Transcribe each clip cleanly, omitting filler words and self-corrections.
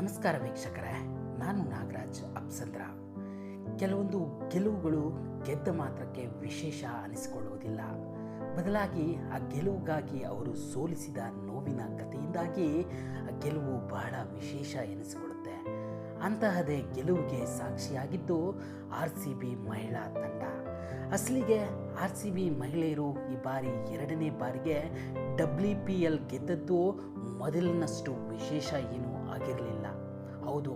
ನಮಸ್ಕಾರ ವೀಕ್ಷಕರೇ, ನಾನು ನಾಗರಾಜ್ ಅಪ್ಸಂದ್ರ. ಕೆಲವೊಂದು ಗೆಲುವುಗಳು ಗೆದ್ದ ಮಾತ್ರಕ್ಕೆ ವಿಶೇಷ ಅನಿಸಿಕೊಳ್ಳುವುದಿಲ್ಲ. ಬದಲಾಗಿ ಆ ಗೆಲುವಿಗಾಗಿ ಅವರು ಸೋಲಿಸಿದ ನೋವಿನ ಕಥೆಯಿಂದಾಗಿ ಆ ಗೆಲುವು ಬಹಳ ವಿಶೇಷ ಎನಿಸಿಕೊಳ್ಳುತ್ತೆ. ಅಂತಹದೇ ಗೆಲುವಿಗೆ ಸಾಕ್ಷಿಯಾಗಿದ್ದು RCB ಮಹಿಳಾ ತಂಡ. ಅಸಲಿಗೆ RCB ಮಹಿಳೆಯರು ಈ ಬಾರಿ ಎರಡನೇ ಬಾರಿಗೆ WPL ಗೆದ್ದದ್ದು ಮೊದಲಿನಷ್ಟು ವಿಶೇಷ ಏನೂ ಆಗಿರಲಿಲ್ಲ. ಹೌದು,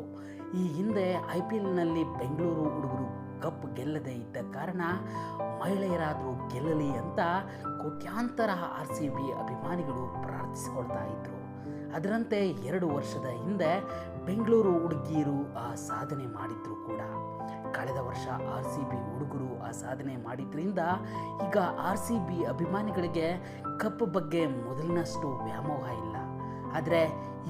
ಈ ಹಿಂದೆ IPLನಲ್ಲಿ ಬೆಂಗಳೂರು ಹುಡುಗರು ಕಪ್ ಗೆಲ್ಲದೆ ಇದ್ದ ಕಾರಣ ಮಹಿಳೆಯರಾದರೂ ಗೆಲ್ಲಲಿ ಅಂತ ಕೋಟ್ಯಾಂತರ RCB ಅಭಿಮಾನಿಗಳು ಪ್ರಾರ್ಥಿಸಿಕೊಳ್ತಾ ಇದ್ದರು. ಅದರಂತೆ 2 ವರ್ಷದ ಹಿಂದೆ ಬೆಂಗಳೂರು ಹುಡುಗಿಯರು ಆ ಸಾಧನೆ ಮಾಡಿದ್ರು ಕೂಡ. ಕಳೆದ ವರ್ಷ RCB ಹುಡುಗರು ಆ ಸಾಧನೆ ಮಾಡಿದ್ರಿಂದ ಈಗ RCB ಅಭಿಮಾನಿಗಳಿಗೆ ಕಪ್ ಬಗ್ಗೆ ಮೊದಲಿನಷ್ಟು ವ್ಯಾಮೋಹ ಇಲ್ಲ. ಆದರೆ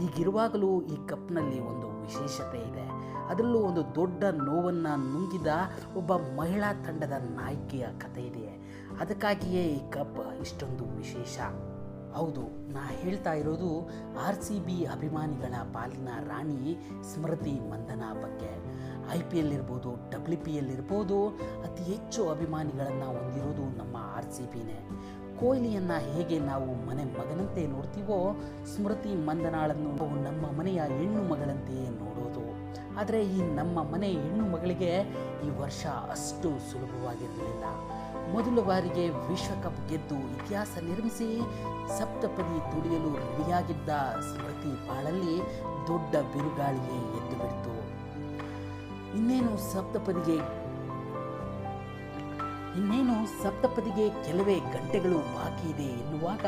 ಈಗಿರುವಾಗಲೂ ಈ ಕಪ್ನಲ್ಲಿ ಒಂದು ವಿಶೇಷತೆ ಇದೆ. ಅದರಲ್ಲೂ ಒಂದು ದೊಡ್ಡ ನೋವನ್ನು ನುಂಗಿದ ಒಬ್ಬ ಮಹಿಳಾ ತಂಡದ ನಾಯಕಿಯ ಕಥೆ ಇದೆ. ಅದಕ್ಕಾಗಿಯೇ ಈ ಕಪ್ ಇಷ್ಟೊಂದು ವಿಶೇಷ. ಹೌದು, ನಾ ಹೇಳ್ತಾ ಇರೋದು RCB ಅಭಿಮಾನಿಗಳ ಪಾಲಿನ ರಾಣಿ ಸ್ಮೃತಿ ಮಂದನಾ ಬಗ್ಗೆ. IPL ಇರ್ಬೋದು, WPL ಇರ್ಬೋದು, ಅತಿ ಹೆಚ್ಚು ಅಭಿಮಾನಿಗಳನ್ನು ಹೊಂದಿರೋದು ನಮ್ಮ RCBನೇ. ಕೊಹ್ಲಿಯನ್ನು ಹೇಗೆ ನಾವು ಮನೆ ಮಗನಂತೆ ನೋಡ್ತೀವೋ, ಸ್ಮೃತಿ ಮಂದನಾಳನ್ನು ನಮ್ಮ ಮನೆಯ ಹೆಣ್ಣು ಮಗಳಂತೆಯೇ ನೋಡೋದು. ಆದರೆ ಈ ನಮ್ಮ ಮನೆ ಹೆಣ್ಣು ಮಗಳಿಗೆ ಈ ವರ್ಷ ಅಷ್ಟು ಸುಲಭವಾಗಿರಲಿಲ್ಲ. ಮೊದಲ ಬಾರಿಗೆ ವಿಶ್ವಕಪ್ ಗೆದ್ದು ಇತಿಹಾಸ ನಿರ್ಮಿಸಿ ಸಪ್ತಪದಿ ತುಳಿಯಲು ರೆಡಿಯಾಗಿದ್ದ ಸ್ಮೃತಿ ಬಾಳಲ್ಲಿ ದೊಡ್ಡ ಬಿರುಗಾಳಿಯೇ ಎದ್ದು ಬಿಡ್ತು. ಇನ್ನೇನು ಸಪ್ತಪದಿಗೆ ಕೆಲವೇ ಗಂಟೆಗಳು ಬಾಕಿ ಇದೆ ಎನ್ನುವಾಗ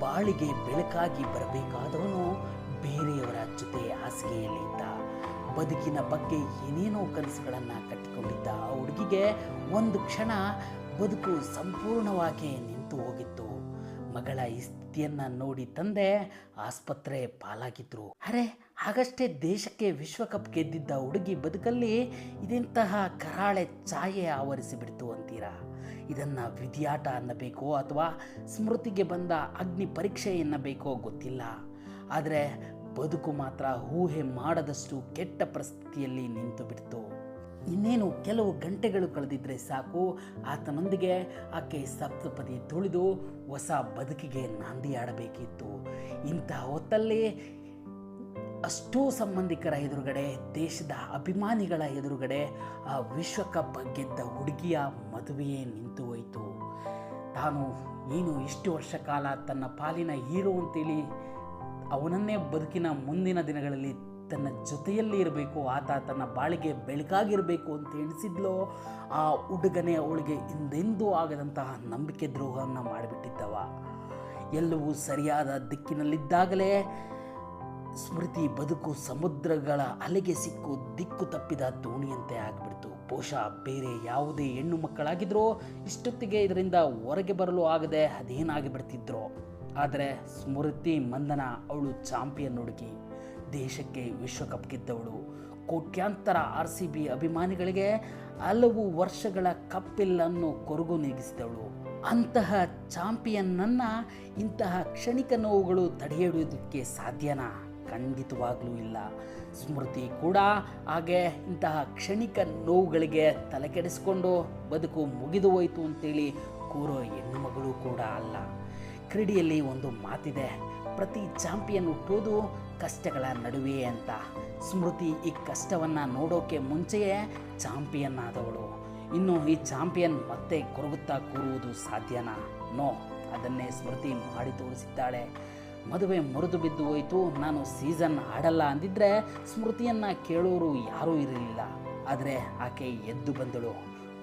ಬಾಳಿಗೆ ಬೆಳಕಾಗಿ ಬರಬೇಕಾದವನು ಬೇರೆಯವರ ಜೊತೆ ಹಾಸಿಗೆಯಲ್ಲಿದ್ದ. ಬದುಕಿನ ಬಗ್ಗೆ ಏನೇನೋ ಕನಸುಗಳನ್ನು ಕಟ್ಟಿಕೊಂಡಿದ್ದ ಆ ಹುಡುಗಿಗೆ ಒಂದು ಕ್ಷಣ ಬದುಕು ಸಂಪೂರ್ಣವಾಗಿ ನಿಂತು ಹೋಗಿತ್ತು. ಮಗಳ ಈ ಸ್ಥಿತಿಯನ್ನು ನೋಡಿ ತಂದೆ ಆಸ್ಪತ್ರೆ ಪಾಲಾಗಿದ್ರು. ಅರೆ, ಹಾಗಷ್ಟೇ ದೇಶಕ್ಕೆ ವಿಶ್ವಕಪ್ ಗೆದ್ದಿದ್ದ ಹುಡುಗಿ ಬದುಕಲ್ಲಿ ಇದೆಂತಹ ಕರಾಳೆ ಛಾಯೆ ಆವರಿಸಿಬಿಡ್ತು ಅಂತೀರಾ? ಇದನ್ನು ವಿಧಿಯಾಟ ಅನ್ನಬೇಕೋ ಅಥವಾ ಸ್ಮೃತಿಗೆ ಬಂದ ಅಗ್ನಿ ಪರೀಕ್ಷೆ ಎನ್ನಬೇಕೋ ಗೊತ್ತಿಲ್ಲ. ಆದರೆ ಬದುಕು ಮಾತ್ರ ಊಹೆ ಮಾಡದಷ್ಟು ಕೆಟ್ಟ ಪರಿಸ್ಥಿತಿಯಲ್ಲಿ ನಿಂತು ಬಿಡ್ತು. ಇನ್ನೇನು ಕೆಲವು ಗಂಟೆಗಳು ಕಳೆದಿದ್ರೆ ಸಾಕು, ಆತನೊಂದಿಗೆ ಆಕೆ ಸಪ್ತಪದಿ ತುಳಿದು ಹೊಸ ಬದುಕಿಗೆ ನಾಂದಿ ಆಡಬೇಕಿತ್ತು. ಇಂತಹ ಹೊತ್ತಲ್ಲಿ ಅಷ್ಟೂ ಸಂಬಂಧಿಕರ ಎದುರುಗಡೆ, ದೇಶದ ಅಭಿಮಾನಿಗಳ ಎದುರುಗಡೆ ಆ ವಿಶ್ವಕಪ್ ಗೆದ್ದ ಹುಡುಗಿಯ ಮದುವೆಯೇ ನಿಂತು ಹೋಯಿತು. ತಾನು ಏನು ಇಷ್ಟು ವರ್ಷ ಕಾಲ ತನ್ನ ಪಾಲಿನ ಹೀರೋ ಅಂತೇಳಿ ಅವನನ್ನೇ ಬದುಕಿನ ಮುಂದಿನ ದಿನಗಳಲ್ಲಿ ತನ್ನ ಜೊತೆಯಲ್ಲಿ ಇರಬೇಕು, ಆತ ತನ್ನ ಬಾಳಿಗೆ ಬೆಳಕಾಗಿರಬೇಕು ಅಂತ ಎಣಿಸಿದ್ಲೋ ಆ ಹುಡುಗನೇ ಅವಳಿಗೆ ಹಿಂದೆಂದೂ ಆಗದಂತಹ ನಂಬಿಕೆ ದ್ರೋಹವನ್ನು ಮಾಡಿಬಿಟ್ಟಿದ್ದವ. ಎಲ್ಲವೂ ಸರಿಯಾದ ದಿಕ್ಕಿನಲ್ಲಿದ್ದಾಗಲೇ ಸ್ಮೃತಿ ಬದುಕು ಸಮುದ್ರಗಳ ಅಲೆಗೆ ಸಿಕ್ಕು ದಿಕ್ಕು ತಪ್ಪಿದ ದೋಣಿಯಂತೆ ಆಗಿಬಿಡ್ತು. ಬಹುಶಃ ಬೇರೆ ಯಾವುದೇ ಹೆಣ್ಣು ಮಕ್ಕಳಾಗಿದ್ರೋ ಇಷ್ಟೊತ್ತಿಗೆ ಇದರಿಂದ ಹೊರಗೆ ಬರಲು ಆಗದೆ ಅದೇನಾಗಿ ಬಿಡ್ತಿದ್ರು. ಆದರೆ ಸ್ಮೃತಿ ಮಂದನಾ ಅವಳು ಚಾಂಪಿಯನ್ ಹುಡುಗಿ, ದೇಶಕ್ಕೆ ವಿಶ್ವಕಪ್ ಗೆದ್ದವಳು, ಕೋಟ್ಯಾಂತರ RCB ಅಭಿಮಾನಿಗಳಿಗೆ ಹಲವು ವರ್ಷಗಳ ಕಪ್ಪಿಲ್ಲನ್ನು ಕೊರಗು ನೀಗಿಸಿದವಳು. ಅಂತಹ ಚಾಂಪಿಯನ್ನನ್ನು ಇಂತಹ ಕ್ಷಣಿಕ ನೋವುಗಳು ತಡೆಹಿಡಿಯೋದಕ್ಕೆ ಸಾಧ್ಯನಾ? ಖಂಡಿತವಾಗ್ಲೂ ಇಲ್ಲ. ಸ್ಮೃತಿ ಕೂಡ ಹಾಗೆ ಇಂತಹ ಕ್ಷಣಿಕ ನೋವುಗಳಿಗೆ ತಲೆ ಕೆಡಿಸ್ಕೊಂಡು ಬದುಕು ಮುಗಿದು ಹೋಯಿತು ಅಂತೇಳಿ ಕೂರೋ ಹೆಣ್ಣು ಮಗಳು ಕೂಡ ಅಲ್ಲ. ಕ್ರೀಡೆಯಲ್ಲಿ ಒಂದು ಮಾತಿದೆ, ಪ್ರತಿ ಚಾಂಪಿಯನ್ ಹುಟ್ಟೋದು ಕಷ್ಟಗಳ ನಡುವೆಯೇ ಅಂತ. ಸ್ಮೃತಿ ಈ ಕಷ್ಟವನ್ನು ನೋಡೋಕೆ ಮುಂಚೆಯೇ ಚಾಂಪಿಯನ್ ಆದವಳು. ಇನ್ನು ಈ ಚಾಂಪಿಯನ್ ಮತ್ತೆ ಕೊರಗುತ್ತಾ ಕೂರುವುದು ಸಾಧ್ಯನಾ? ನೋ, ಅದನ್ನೇ ಸ್ಮೃತಿ ಮಾಡಿ ತೋರಿಸಿದ್ದಾಳೆ. ಮದುವೆ ಮುರಿದು ಬಿದ್ದು ಹೋಯಿತು, ನಾನು ಸೀಸನ್ ಆಡಲ್ಲ ಅಂದಿದ್ರೆ ಸ್ಮೃತಿಯನ್ನು ಕೇಳೋರು ಯಾರೂ ಇರಲಿಲ್ಲ. ಆದರೆ ಆಕೆ ಎದ್ದು ಬಂದಳು.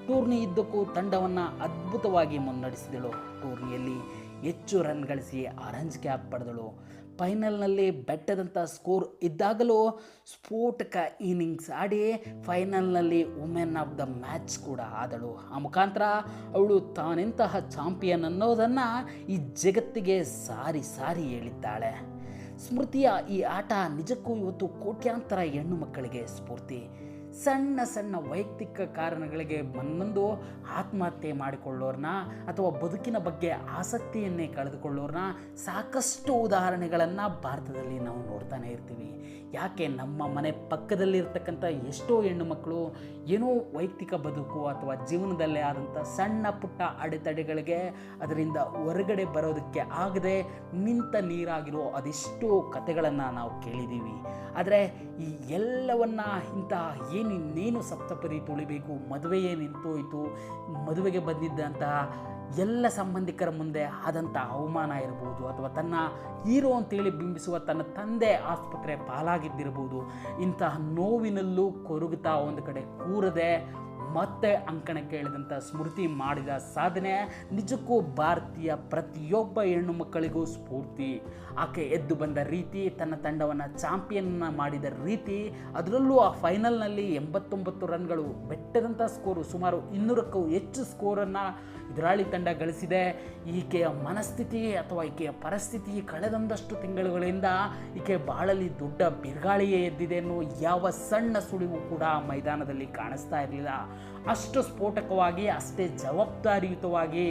ಟೂರ್ನಿ ಇದ್ದಕ್ಕೂ ತಂಡವನ್ನು ಅದ್ಭುತವಾಗಿ ಮುನ್ನಡೆಸಿದಳು. ಟೂರ್ನಿಯಲ್ಲಿ ಹೆಚ್ಚು ರನ್ ಗಳಿಸಿ ಆರೆಂಜ್ ಕ್ಯಾಪ್ ಪಡೆದಳು. ಫೈನಲ್ನಲ್ಲಿ ಬೆಟ್ಟದಂಥ ಸ್ಕೋರ್ ಇದ್ದಾಗಲೂ ಸ್ಫೋಟಕ ಇನ್ನಿಂಗ್ಸ್ ಆಡಿ ಫೈನಲ್ನಲ್ಲಿ ವುಮೆನ್ ಆಫ್ ದ ಮ್ಯಾಚ್ ಕೂಡ ಆದಳು. ಆ ಮುಖಾಂತರ ಅವಳು ತಾನೆಂತಹ ಚಾಂಪಿಯನ್ ಅನ್ನೋದನ್ನು ಈ ಜಗತ್ತಿಗೆ ಸಾರಿ ಸಾರಿ ಹೇಳಿದ್ದಾಳೆ. ಸ್ಮೃತಿಯ ಈ ಆಟ ನಿಜಕ್ಕೂ ಇವತ್ತು ಕೋಟ್ಯಾಂತರ ಹೆಣ್ಣು ಮಕ್ಕಳಿಗೆ ಸ್ಫೂರ್ತಿ. ಸಣ್ಣ ಸಣ್ಣ ವೈಯಕ್ತಿಕ ಕಾರಣಗಳಿಗೆ ಬಂದು ಆತ್ಮಹತ್ಯೆ ಮಾಡಿಕೊಳ್ಳೋರನ್ನ ಅಥವಾ ಬದುಕಿನ ಬಗ್ಗೆ ಆಸಕ್ತಿಯನ್ನೇ ಕಳೆದುಕೊಳ್ಳೋರನ್ನ ಸಾಕಷ್ಟು ಉದಾಹರಣೆಗಳನ್ನು ಭಾರತದಲ್ಲಿ ನಾವು ನೋಡ್ತಾನೆ ಇರ್ತೀವಿ. ಯಾಕೆ ನಮ್ಮ ಮನೆ ಪಕ್ಕದಲ್ಲಿರ್ತಕ್ಕಂಥ ಎಷ್ಟೋ ಹೆಣ್ಣು ಮಕ್ಕಳು ಏನೋ ವೈಯಕ್ತಿಕ ಬದುಕು ಅಥವಾ ಜೀವನದಲ್ಲೇ ಆದಂಥ ಸಣ್ಣ ಪುಟ್ಟ ಅಡೆತಡೆಗಳಿಗೆ ಅದರಿಂದ ಹೊರಗಡೆ ಬರೋದಕ್ಕೆ ಆಗದೆ ನಿಂತ ನೀರಾಗಿರೋ ಅದೆಷ್ಟೋ ಕಥೆಗಳನ್ನು ನಾವು ಕೇಳಿದ್ದೀವಿ. ಆದರೆ ಈ ಎಲ್ಲವನ್ನ ಇನ್ನೇನು ಸಪ್ತಪದಿ ತುಳಿಬೇಕು, ಮದುವೆಯೇ ನಿಂತೋಯ್ತು, ಮದುವೆಗೆ ಬಂದಿದ್ದಂತಹ ಎಲ್ಲ ಸಂಬಂಧಿಕರ ಮುಂದೆ ಆದಂಥ ಅವಮಾನ ಇರ್ಬೋದು, ಅಥವಾ ತನ್ನ ಹೀರೋ ಅಂತೇಳಿ ಬಿಂಬಿಸುವ ತನ್ನ ತಂದೆ ಆಸ್ಪತ್ರೆ ಪಾಲಾಗಿದ್ದಿರ್ಬೋದು, ಇಂತಹ ನೋವಿನಲ್ಲೂ ಕೊರಗುತ್ತಾ ಒಂದು ಕಡೆ ಕೂರದೆ ಮತ್ತೆ ಅಂಕಣಕ್ಕೆ ಇಳಿದಂಥ ಸ್ಮೃತಿ ಮಾಡಿದ ಸಾಧನೆ ನಿಜಕ್ಕೂ ಭಾರತೀಯ ಪ್ರತಿಯೊಬ್ಬ ಹೆಣ್ಣು ಮಕ್ಕಳಿಗೂ ಸ್ಫೂರ್ತಿ. ಆಕೆ ಎದ್ದು ಬಂದ ರೀತಿ, ತನ್ನ ತಂಡವನ್ನು ಚಾಂಪಿಯನ್ ಮಾಡಿದ ರೀತಿ, ಅದರಲ್ಲೂ ಆ ಫೈನಲ್ನಲ್ಲಿ 89 ರನ್ಗಳು, ಬೆಟ್ಟದಂಥ ಸ್ಕೋರು, ಸುಮಾರು 200ಕ್ಕೂ ಹೆಚ್ಚು ಸ್ಕೋರನ್ನು ಎದುರಾಳಿ ತಂಡ ಗಳಿಸಿದೆ. ಈಕೆಯ ಮನಸ್ಥಿತಿ ಅಥವಾ ಈಕೆಯ ಪರಿಸ್ಥಿತಿ ಕಳೆದೊಂದಷ್ಟು ತಿಂಗಳುಗಳಿಂದ ಈಕೆ ಬಾಳಲ್ಲಿ ದೊಡ್ಡ ಬಿರುಗಾಳಿಯೇ ಎದ್ದಿದೆ ಅನ್ನೋ ಯಾವ ಸಣ್ಣ ಸುಳಿವು ಕೂಡ ಮೈದಾನದಲ್ಲಿ ಕಾಣಿಸ್ತಾ ಇರಲಿಲ್ಲ. ಅಷ್ಟು ಸ್ಫೋಟಕವಾಗಿ, ಅಷ್ಟೇ ಜವಾಬ್ದಾರಿಯುತವಾಗಿ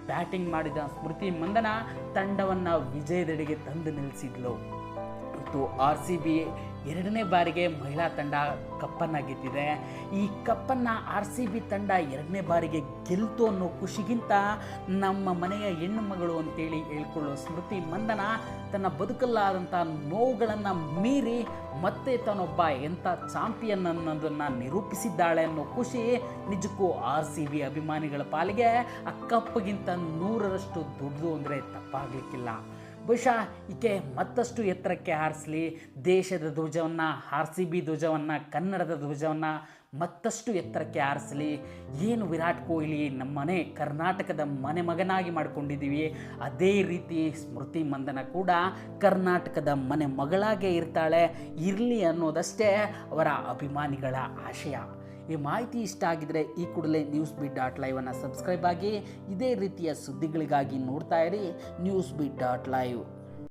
ಬ್ಯಾಟಿಂಗ್ ಮಾಡಿದ ಸ್ಮೃತಿ ಮಂದನ ತಂಡವನ್ನು ವಿಜಯದೆಡೆಗೆ ತಂದು ನಿಲ್ಲಿಸಿದ್ಲು. ಮತ್ತು RCB 2ನೇ ಬಾರಿಗೆ ಮಹಿಳಾ ತಂಡ ಕಪ್ಪನ್ನು ಗೆದ್ದಿದೆ. ಈ ಕಪ್ಪನ್ನು RCB ತಂಡ 2ನೇ ಬಾರಿಗೆ ಗೆಲ್ತು ಅನ್ನೋ ಖುಷಿಗಿಂತ ನಮ್ಮ ಮನೆಯ ಹೆಣ್ಣು ಮಗಳು ಅಂತೇಳಿ ಹೇಳ್ಕೊಳ್ಳೋ ಸ್ಮೃತಿ ಮಂದನ ತನ್ನ ಬದುಕಲ್ಲಾದಂಥ ನೋವುಗಳನ್ನು ಮೀರಿ ಮತ್ತೆ ತಾನೊಬ್ಬ ಎಂಥ ಚಾಂಪಿಯನ್ ಅನ್ನೋದನ್ನು ನಿರೂಪಿಸಿದ್ದಾಳೆ ಅನ್ನೋ ಖುಷಿ ನಿಜಕ್ಕೂ RCB ಅಭಿಮಾನಿಗಳ ಪಾಲಿಗೆ ಆ ಕಪ್ಪಿಗಿಂತ 100ರಷ್ಟು ದೊಡ್ಡದು ಅಂದರೆ ತಪ್ಪಾಗಲಿಕ್ಕಿಲ್ಲ. ಬಹುಶಃ ಈಕೆ ಮತ್ತಷ್ಟು ಎತ್ತರಕ್ಕೆ ಹಾರಿಸಲಿ, ದೇಶದ ಧ್ವಜವನ್ನು, RCB ಧ್ವಜವನ್ನು, ಕನ್ನಡದ ಧ್ವಜವನ್ನು ಮತ್ತಷ್ಟು ಎತ್ತರಕ್ಕೆ ಹಾರಿಸಲಿ. ಏನು ವಿರಾಟ್ ಕೊಹ್ಲಿ ನಮ್ಮನೆ ಕರ್ನಾಟಕದ ಮನೆ ಮಗನಾಗಿ ಮಾಡಿಕೊಂಡಿದ್ದೀವಿ, ಅದೇ ರೀತಿ ಸ್ಮೃತಿ ಮಂದನ ಕೂಡ ಕರ್ನಾಟಕದ ಮನೆ ಮಗಳಾಗೇ ಇರಲಿ ಅನ್ನೋದಷ್ಟೇ ಅವರ ಅಭಿಮಾನಿಗಳ ಆಶಯ. ಈ ಮಾಹಿತಿ ಇಷ್ಟ ಆಗಿದರೆ ಈ ಕೂಡಲೇ newsbeat.live ಅನ್ನು ಸಬ್ಸ್ಕ್ರೈಬ್ ಆಗಿ ಇದೇ ರೀತಿಯ ಸುದ್ದಿಗಳಿಗಾಗಿ ನೋಡ್ತಾ ಇರಿ newsbeat.live.